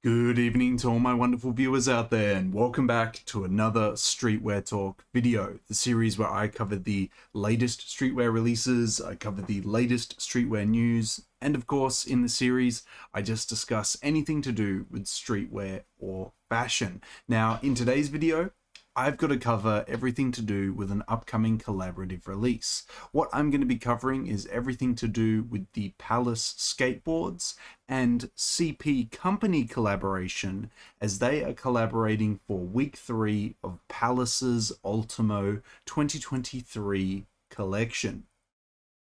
Good evening to all my wonderful viewers out there, and welcome back to another Streetwear Talk video, the series where I cover the latest streetwear releases, I cover the latest streetwear news, and of course in the series I just discuss anything to do with streetwear or fashion. Now in today's video, I've got to cover everything to do with an upcoming collaborative release. What I'm going to be covering is everything to do with the Palace Skateboards and CP Company collaboration, as they are collaborating for week 3 of Palace's Ultimo 2023 collection.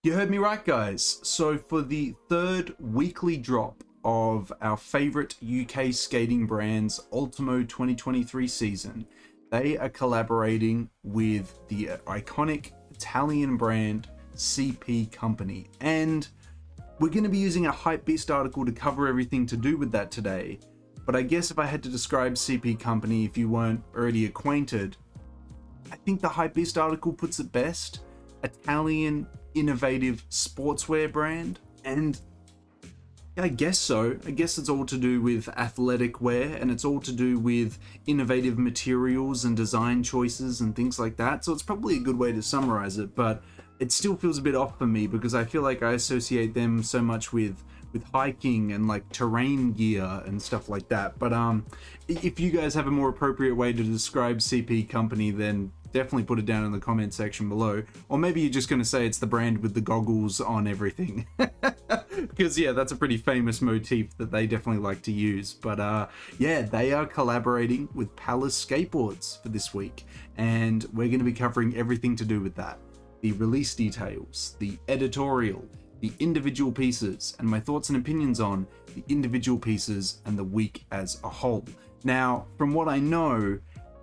You heard me right, guys. So for the third weekly drop of our favorite UK skating brand's Ultimo 2023 season, they are collaborating with the iconic Italian brand CP Company, and we're going to be using a HYPEBEAST article to cover everything to do with that today. But I guess if I had to describe CP Company, if you weren't already acquainted, I think the HYPEBEAST article puts it best. Italian innovative sportswear brand, and I guess so. I guess it's all to do with athletic wear, and it's all to do with innovative materials and design choices and things like that. So it's probably a good way to summarize it, but it still feels a bit off for me because I feel like I associate them so much with hiking and like terrain gear and stuff like that. But if you guys have a more appropriate way to describe CP Company, then definitely put it down in the comment section below. Or maybe you're just going to say it's the brand with the goggles on everything. Because yeah, that's a pretty famous motif that they definitely like to use. But yeah, they are collaborating with Palace Skateboards for this week, and we're going to be covering everything to do with that. The release details, the editorial, the individual pieces, and my thoughts and opinions on the individual pieces and the week as a whole. Now, from what I know,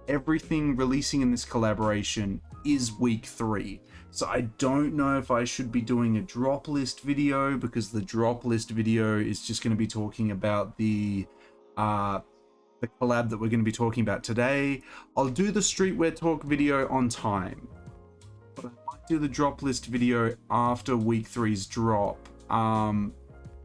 everything releasing in this collaboration is week 3. So I don't know if I should be doing a drop list video, because the drop list video is just going to be talking about the collab that we're going to be talking about today. I'll do the Streetwear Talk video on time, but I might do the drop list video after week 3's drop,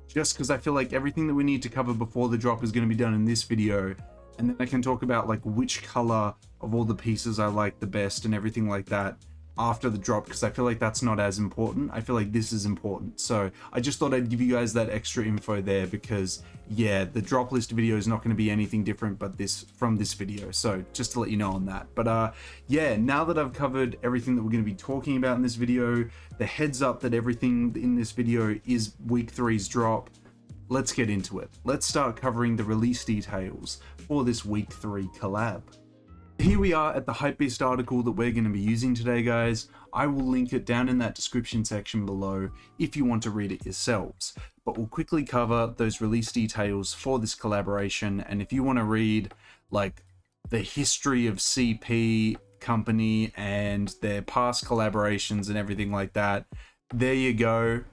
just because I feel like everything that we need to cover before the drop is going to be done in this video, and then I can talk about like which color of all the pieces I like the best and everything like that after the drop, because I feel like that's not as important. I feel like this is important. So I just thought I'd give you guys that extra info there, because yeah, the drop list video is not going to be anything different but from this video. So just to let you know on that. But yeah, now that I've covered everything that we're going to be talking about in this video, the heads up that everything in this video is week 3's drop, let's get into it. Let's start covering the release details for this week 3 collab. Here we are at the HYPEBEAST article that we're going to be using today, guys. I will link it down in that description section below if you want to read it yourselves. But we'll quickly cover those release details for this collaboration, and if you want to read like the history of CP Company and their past collaborations and everything like that, there you go.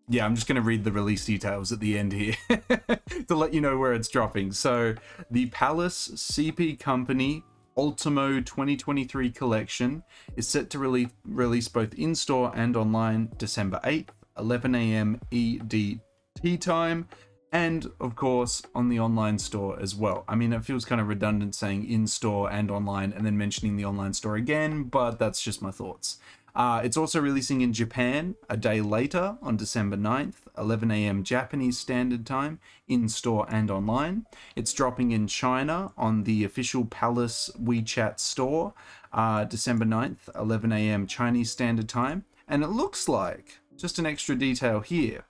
Yeah, I'm just going to read the release details at the end here to let you know where it's dropping. So the Palace CP Company Ultimo 2023 collection is set to release both in-store and online December 8th, 11 AM EDT time, and of course on the online store as well. I mean, it feels kind of redundant saying in-store and online and then mentioning the online store again, but that's just my thoughts. It's also releasing in Japan a day later on December 9th, 11 AM Japanese Standard Time, in-store and online. It's dropping in China on the official Palace WeChat store, December 9th, 11 AM Chinese Standard Time. And it looks like, just an extra detail here,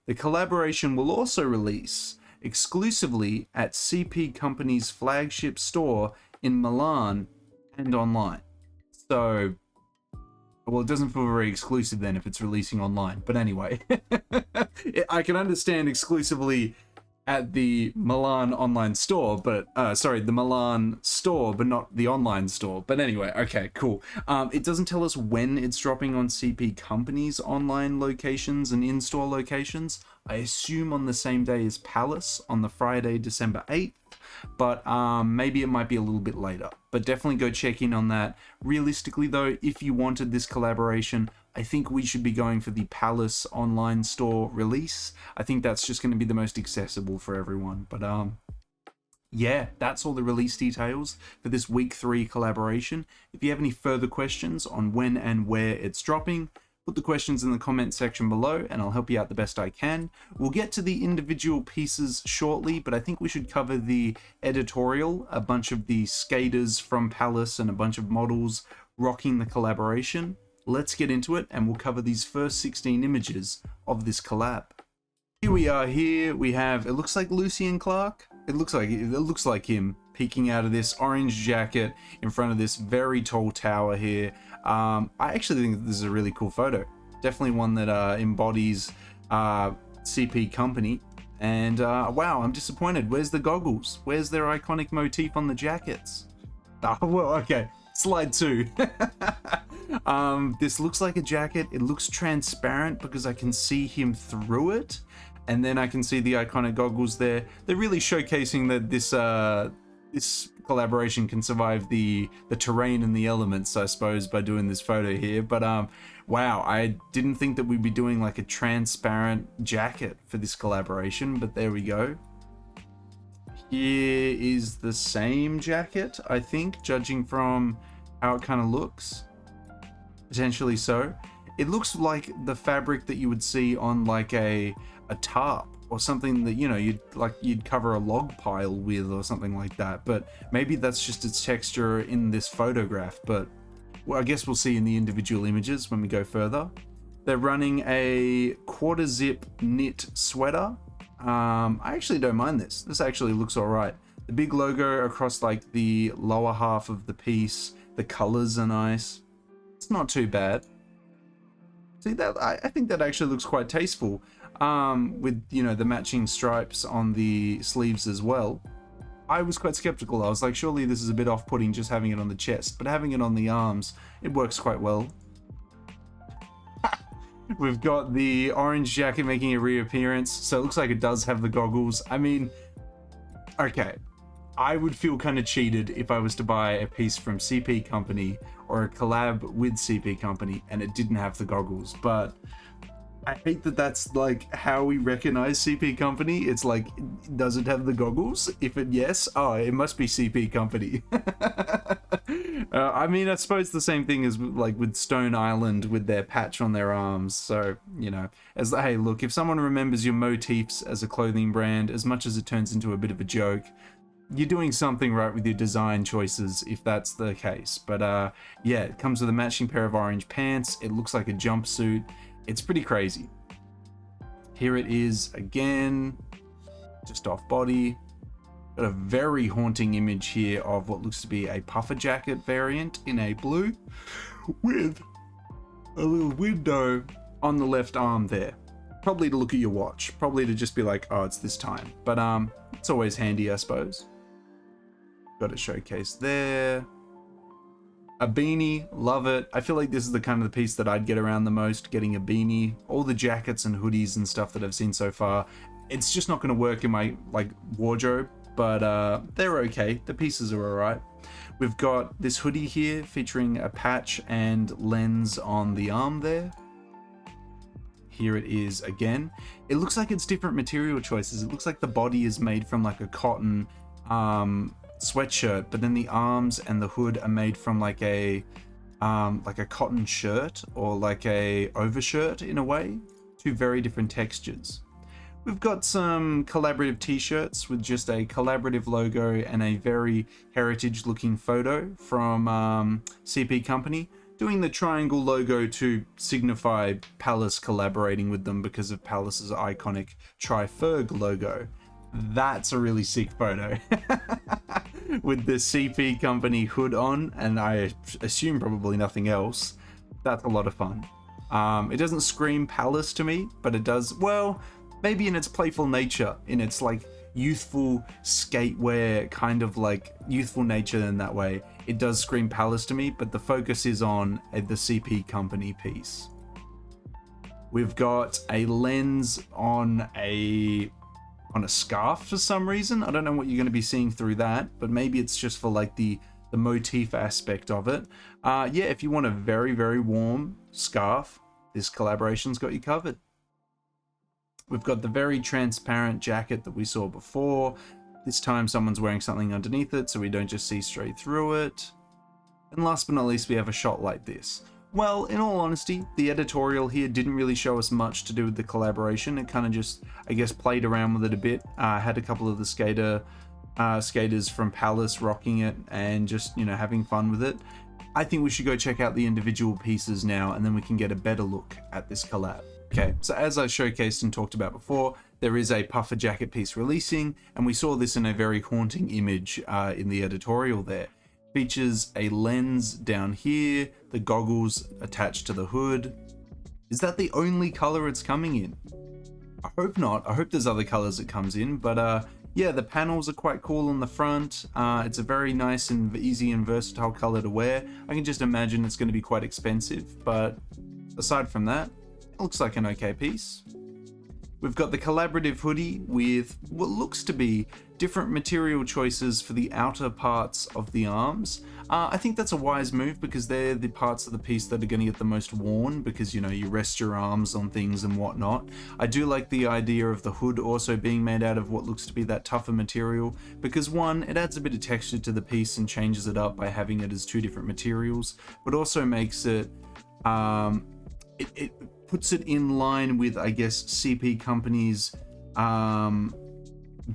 the collaboration will also release exclusively at CP Company's flagship store in Milan and online. So, well, it doesn't feel very exclusive then if it's releasing online. But anyway, I can understand exclusively at the Milan online store, but sorry, the Milan store, but not the online store. But anyway, okay, cool. It doesn't tell us when it's dropping on CP Company's online locations and in-store locations. I assume on the same day as Palace on the Friday, December 8th. But maybe it might be a little bit later. But definitely go check in on that. Realistically though, if you wanted this collaboration I think we should be going for the Palace online store release. I think that's just going to be the most accessible for everyone. But yeah, that's all the release details for this week 3 collaboration. If you have any further questions on when and where it's dropping, put the questions in the comment section below and I'll help you out the best I can. We'll get to the individual pieces shortly, but I think we should cover the editorial, a bunch of the skaters from Palace and a bunch of models rocking the collaboration. Let's get into it and we'll cover these first 16 images of this collab. Here we are. Here we have, it looks like Lucien Clark. It looks like him peeking out of this orange jacket in front of this very tall tower here. I actually think this is a really cool photo. Definitely one that embodies CP Company. And wow, I'm disappointed. Where's the goggles? Where's their iconic motif on the jackets? Oh, well, okay. Slide 2. This looks like a jacket. It looks transparent because I can see him through it. And then I can see the iconic goggles there. They're really showcasing that this collaboration can survive the terrain and the elements, I suppose, by doing this photo here. But wow, I didn't think that we'd be doing like a transparent jacket for this collaboration, but there we go. Here is the same jacket, I think, judging from how it kind of looks. Potentially so. It looks like the fabric that you would see on like a tarp or something that, you know, you'd cover a log pile with or something like that. But maybe that's just its texture in this photograph. But well, I guess we'll see in the individual images when we go further. They're running a quarter zip knit sweater. I actually don't mind this. This actually looks all right. The big logo across like the lower half of the piece. The colors are nice. It's not too bad. See that? I think that actually looks quite tasteful. With, you know, the matching stripes on the sleeves as well. I was quite skeptical. I was like, surely this is a bit off-putting just having it on the chest, but having it on the arms, it works quite well. We've got the orange jacket making a reappearance, so it looks like it does have the goggles. I mean, okay, I would feel kind of cheated if I was to buy a piece from CP Company or a collab with CP Company and it didn't have the goggles, but I hate that that's like how we recognize CP Company. It's like, does it have the goggles? If it yes, oh, it must be CP Company. I mean, I suppose the same thing as like with Stone Island with their patch on their arms. So, you know, as hey, look, if someone remembers your motifs as a clothing brand, as much as it turns into a bit of a joke, you're doing something right with your design choices if that's the case. But yeah, it comes with a matching pair of orange pants. It looks like a jumpsuit. It's pretty crazy. Here it is again, just off body. Got a very haunting image here of what looks to be a puffer jacket variant in a blue with a little window on the left arm there. Probably to look at your watch, probably to just be like, oh, it's this time. But it's always handy, I suppose. Got it showcased there. A beanie, love it. I feel like this is the kind of the piece that I'd get around the most, getting a beanie. All the jackets and hoodies and stuff that I've seen so far, it's just not going to work in my like wardrobe, but they're okay. The pieces are all right. We've got this hoodie here featuring a patch and lens on the arm there. Here it is again. It looks like it's different material choices. It looks like the body is made from like a cotton sweatshirt, but then the arms and the hood are made from like a cotton shirt or like a overshirt in a way. Two very different textures. We've got some collaborative t-shirts with just a collaborative logo and a very heritage looking photo from CP Company, doing the triangle logo to signify Palace collaborating with them because of Palace's iconic Tri-Ferg logo. That's a really sick photo. With the CP Company hood on, and I assume probably nothing else. That's a lot of fun. It doesn't scream Palace to me, but it does, well, maybe in its playful nature, in its like youthful skatewear, kind of like youthful nature in that way. It does scream Palace to me, but the focus is on the CP Company piece. We've got a lens on a scarf for some reason. I don't know what you're going to be seeing through that, but maybe it's just for like the the motif aspect of it. Yeah, if you want a very, very warm scarf, this collaboration's got you covered. We've got the very transparent jacket that we saw before. This time someone's wearing something underneath it, so we don't just see straight through it. And last but not least, we have a shot like this. Well, in all honesty, the editorial here didn't really show us much to do with the collaboration. It kind of just, I guess, played around with it a bit. Had a couple of the skaters from Palace rocking it and just, you know, having fun with it. I think we should go check out the individual pieces now, and then we can get a better look at this collab. Okay, so as I showcased and talked about before, there is a puffer jacket piece releasing, and we saw this in a very haunting image in the editorial there. Features a lens down here, the goggles attached to the hood. Is that the only color it's coming in? I hope not. I hope there's other colors it comes in, but yeah, the panels are quite cool on the front. It's a very nice and easy and versatile color to wear. I can just imagine it's going to be quite expensive, but aside from that, it looks like an okay piece. We've got the collaborative hoodie with what looks to be different material choices for the outer parts of the arms. I think that's a wise move because they're the parts of the piece that are going to get the most worn because, you know, you rest your arms on things and whatnot. I do like the idea of the hood also being made out of what looks to be that tougher material because one, it adds a bit of texture to the piece and changes it up by having it as two different materials, but also makes it, it puts it in line with, I guess, CP Company's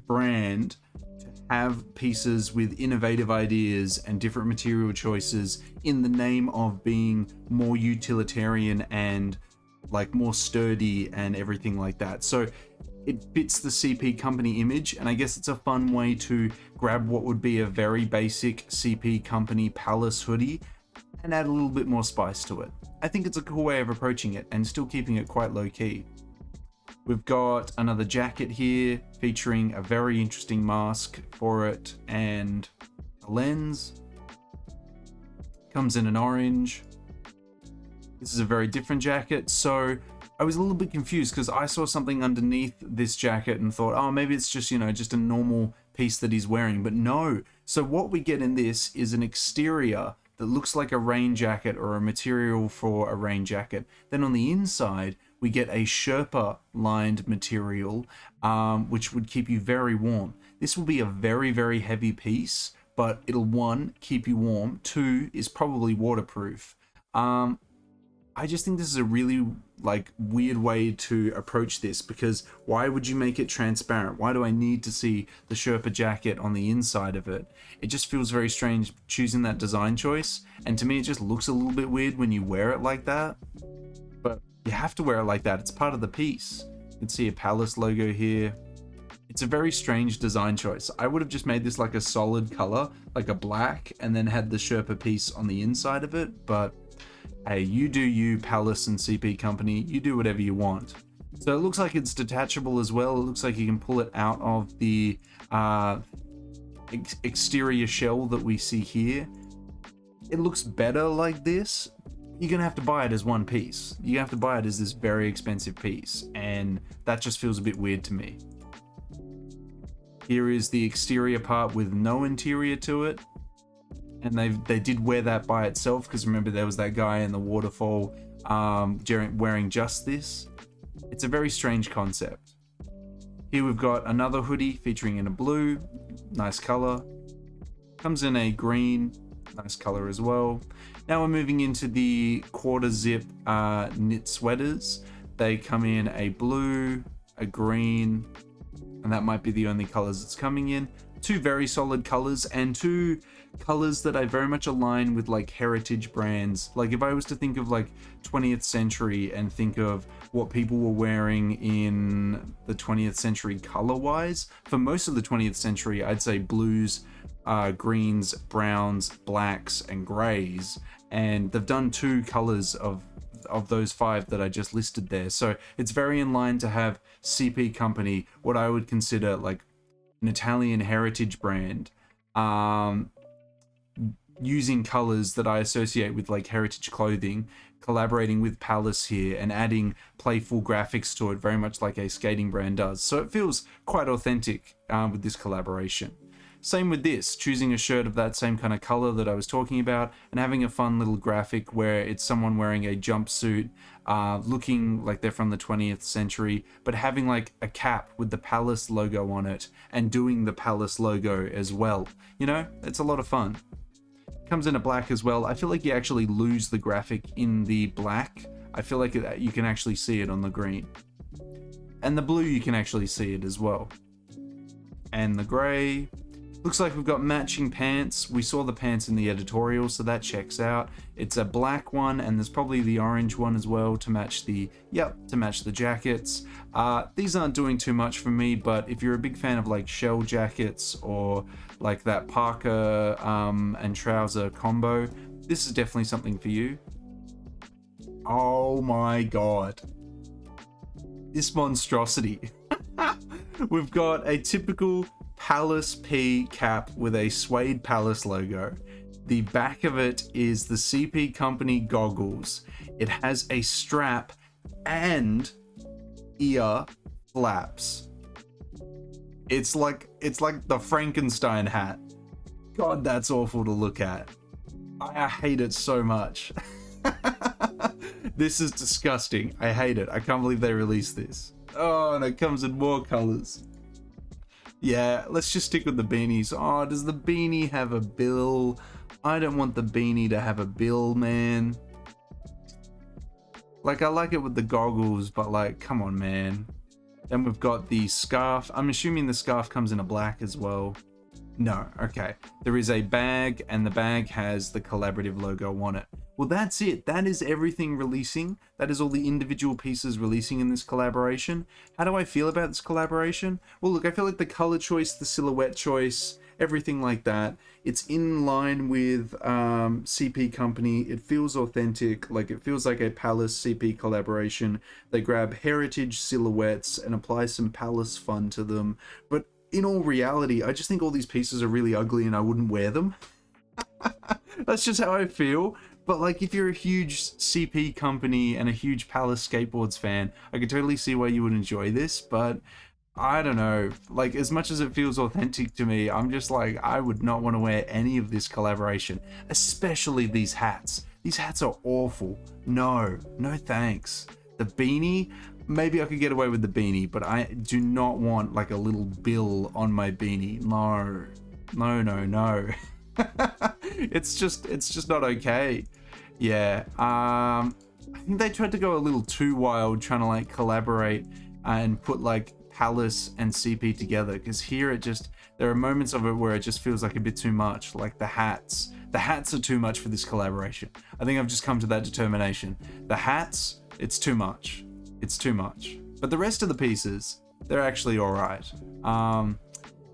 brand to have pieces with innovative ideas and different material choices in the name of being more utilitarian and like more sturdy and everything like that. So it fits the CP Company image, and I guess it's a fun way to grab what would be a very basic CP Company Palace hoodie and add a little bit more spice to it. I think it's a cool way of approaching it and still keeping it quite low key. We've got another jacket here featuring a very interesting mask for it and a lens. Comes in an orange. This is a very different jacket, so I was a little bit confused because I saw something underneath this jacket and thought, oh, maybe it's just, you know, just a normal piece that he's wearing, but no. So what we get in this is an exterior that looks like a rain jacket or a material for a rain jacket. Then on the inside, we get a Sherpa lined material, which would keep you very warm. This will be a very, very heavy piece, but it'll, one, keep you warm, two, is probably waterproof. I just think this is a really like weird way to approach this because why would you make it transparent? Why do I need to see the Sherpa jacket on the inside of it? It just feels very strange choosing that design choice, and to me it just looks a little bit weird when you wear it like that, but you have to wear it like that. It's part of the piece. You can see a Palace logo here. It's a very strange design choice. I would have just made this like a solid color, like a black, and then had the Sherpa piece on the inside of it, but hey, you do you, Palace and CP Company, you do whatever you want. So it looks like it's detachable as well. It looks like you can pull it out of the exterior shell that we see here. It looks better like this. You're gonna have to buy it as one piece. You have to buy it as this very expensive piece, and that just feels a bit weird to me. Here is the exterior part with no interior to it. And they did wear that by itself because remember there was that guy in the waterfall wearing just this. It's a very strange concept. Here we've got another hoodie featuring in a blue, nice color. Comes in a green, nice color as well. Now we're moving into the quarter zip knit sweaters. They come in a blue, a green, and that might be the only colors it's coming in. Two very solid colors and two colors that I very much align with like heritage brands. Like if I was to think of like 20th century and think of what people were wearing in the 20th century color wise, for most of the 20th century I'd say blues, greens, browns, blacks and grays, and they've done two colors of those five that I just listed there. So it's very in line to have CP Company, what I would consider like an Italian heritage brand, using colors that I associate with like heritage clothing, collaborating with Palace here and adding playful graphics to it, very much like a skating brand does. So it feels quite authentic with this collaboration. same with this, choosing a shirt of that same kind of color that I was talking about and having a fun little graphic where it's someone wearing a jumpsuit, looking like they're from the 20th century, but having like a cap with the Palace logo on it and doing the Palace logo as well. You know, it's a lot of fun. Comes in a black as well. I feel like you actually lose the graphic in the black. I feel like you can actually see it on the green. And the blue, you can actually see it as well. And the gray. Looks like we've got matching pants. We saw the pants in the editorial, so that checks out. It's a black one, and there's probably the orange one as well to match the, to match the jackets. These aren't doing too much for me, but if you're a big fan of like shell jackets or like that parka and trouser combo, this is definitely something for you. Oh my god. This monstrosity. We've got a typical Palace P cap with a suede Palace logo. The back of it is the CP company goggles. It has a strap and ear flaps. It's like the Frankenstein hat. God, that's awful to look at. I hate it so much. This is disgusting. I hate it. I can't believe they released this. Oh, and it comes in more colors. Yeah, let's just stick with the beanies. Oh, does the beanie have a bill? I don't want the beanie to have a bill, man. Like, I like it with the goggles, but like, come on, man. Then we've got the scarf. I'm assuming the scarf comes in a black as well. No, okay. There is a bag, and the bag has the collaborative logo on it. Well, that's it. That is everything releasing. That is all the individual pieces releasing in this collaboration. How do I feel about this collaboration? Well, look, I feel like the color choice, the silhouette choice, everything like that, it's in line with CP company. It feels authentic. Like, it feels like a Palace CP collaboration. They grab heritage silhouettes and apply some Palace fun to them. But in all reality, I just think all these pieces are really ugly and I wouldn't wear them. That's just how I feel. But like, if you're a huge CP company and a huge Palace Skateboards fan, I could totally see why you would enjoy this, but I don't know. Like, as much as it feels authentic to me, I'm just like, I would not want to wear any of this collaboration, especially these hats. These hats are awful. No thanks. The beanie, maybe I could get away with the beanie, but I do not want like a little bill on my beanie. No. It's just not okay. Yeah, I think they tried to go a little too wild trying to like collaborate and put like Palace and CP together, because here there are moments of it where it just feels like a bit too much. Like the hats are too much for this collaboration. I think I've just come to that determination. The hats, it's too much. But the rest of the pieces, they're actually all right.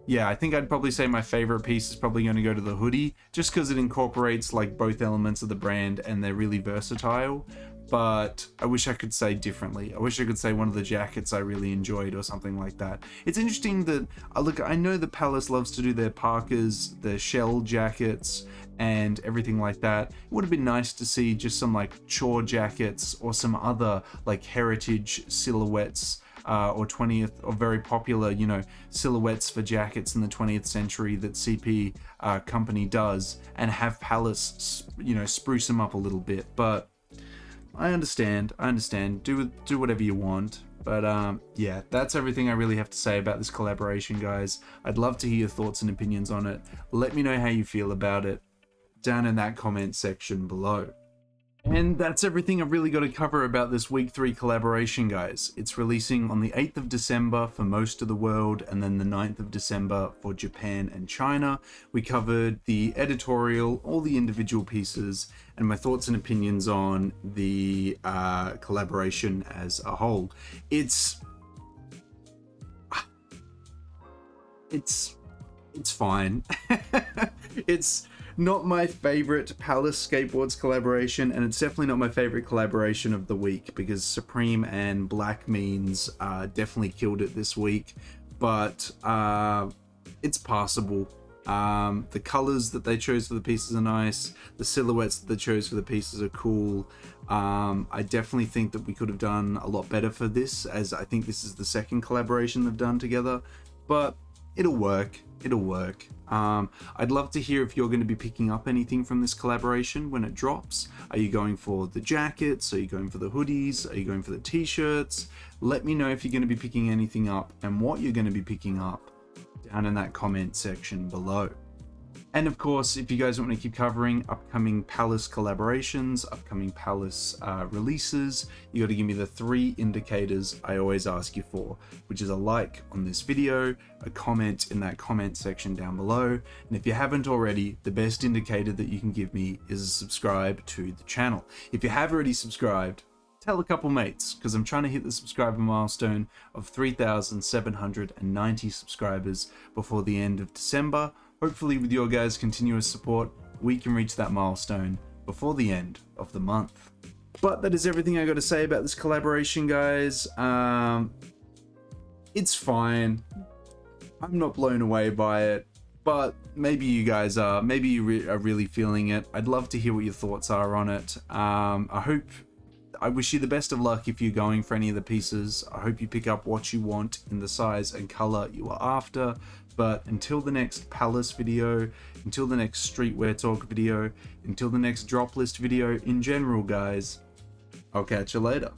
Yeah, I think I'd probably say my favorite piece is probably going to go to the hoodie, just because it incorporates like both elements of the brand and they're really versatile. But I wish I could say differently. I wish I could say one of the jackets I really enjoyed or something like that. It's interesting that, look, I know that Palace loves to do their parkas, their shell jackets, and everything like that. It would have been nice to see just some like chore jackets or some other like heritage silhouettes, or 20th, or very popular, you know, silhouettes for jackets in the 20th century that CP company does, and have Palace, you know, spruce them up a little bit. But I understand. Do whatever you want. But yeah, that's everything I really have to say about this collaboration, guys. I'd love to hear your thoughts and opinions on it. Let me know how you feel about it down in that comment section below. And that's everything I've really got to cover about this week 3 collaboration, guys. It's releasing on the 8th of December for most of the world, and then the 9th of December for Japan and China. We covered the editorial, all the individual pieces, and my thoughts and opinions on the collaboration as a whole. It's fine. It's not my favorite Palace Skateboards collaboration, and it's definitely not my favorite collaboration of the week, because Supreme and Black Means definitely killed it this week, but it's passable. The colors that they chose for the pieces are nice. The silhouettes that they chose for the pieces are cool. I definitely think that we could have done a lot better for this, as I think this is the second collaboration they've done together, but it'll work. It'll work. I'd love to hear if you're going to be picking up anything from this collaboration when it drops. Are you going for the jackets? Are you going for the hoodies? Are you going for the t-shirts? Let me know if you're going to be picking anything up and what you're going to be picking up down in that comment section below. And of course, if you guys want me to keep covering upcoming Palace collaborations, upcoming Palace releases, you got to give me the 3 indicators I always ask you for, which is a like on this video, a comment in that comment section down below, and if you haven't already, the best indicator that you can give me is a subscribe to the channel. If you have already subscribed, tell a couple mates, because I'm trying to hit the subscriber milestone of 3,790 subscribers before the end of December. Hopefully with your guys' continuous support, we can reach that milestone before the end of the month. But that is everything I got to say about this collaboration, guys. It's fine. I'm not blown away by it, but maybe you guys are. Maybe you are really feeling it. I'd love to hear what your thoughts are on it. I wish you the best of luck if you're going for any of the pieces. I hope you pick up what you want in the size and color you are after. But until the next Palace video, until the next Streetwear Talk video, until the next drop list video in general, guys, I'll catch you later.